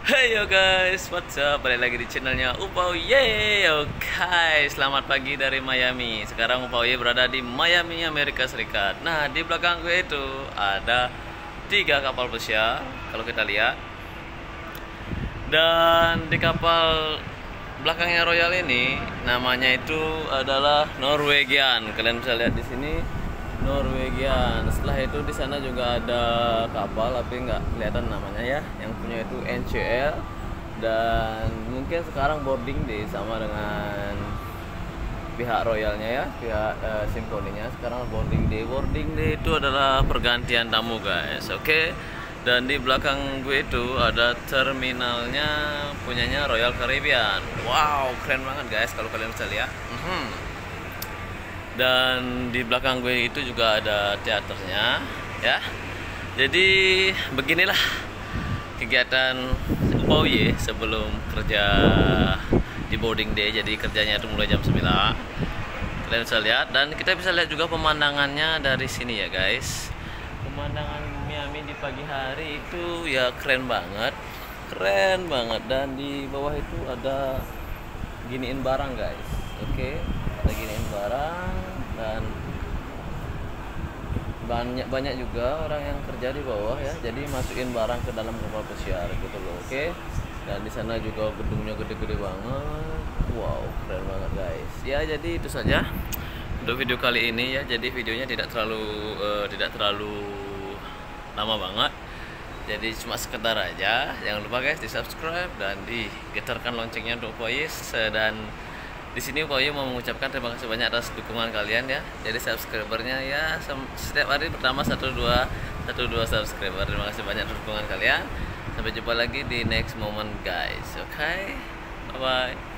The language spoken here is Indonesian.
Hey yo guys, what's up? Balik lagi di channelnya Upauye. Oke, selamat pagi dari Miami. Sekarang Upauye berada di Miami, Amerika Serikat. Nah, di belakang gue itu ada 3 kapal pesiar kalau kita lihat. Dan di kapal belakangnya Royal ini namanya itu adalah Norwegian. Kalian bisa lihat di sini Norwegian. Setelah itu di sana juga ada kapal tapi nggak kelihatan namanya ya. Yang punya itu NCL, dan mungkin sekarang boarding day sama dengan pihak Royalnya ya, pihak Simfoninya. Sekarang boarding day. Boarding day itu adalah pergantian tamu guys. Oke. Dan di belakang gue itu ada terminalnya punyanya Royal Caribbean. Wow, keren banget guys kalau kalian bisa lihat. Dan di belakang gue itu juga ada teaternya ya. Jadi beginilah kegiatan Upauye sebelum kerja di boarding day. Jadi kerjanya itu mulai jam 9. Kalian bisa lihat, dan kita bisa lihat juga pemandangannya dari sini ya guys. Pemandangan Miami di pagi hari itu ya keren banget. Keren banget. Dan di bawah itu ada giniin barang guys. Oke, ada giniin barang, dan banyak juga orang yang kerja di bawah ya. Jadi masukin barang ke dalam kapal pesiar gitu loh. Oke. Dan di sana juga gedungnya gede-gede banget. Wow, keren banget guys. Ya, jadi itu saja untuk video kali ini ya. Jadi videonya tidak terlalu lama banget. Jadi cuma sekedar aja. Jangan lupa guys di subscribe dan digetarkan loncengnya untuk Upauye. Dan di sini Upauye mau mengucapkan terima kasih banyak atas dukungan kalian ya. Jadi subscribernya ya setiap hari pertama 1-2 subscriber. Terima kasih banyak atas dukungan kalian. Sampai jumpa lagi di next moment guys. Oke, bye bye.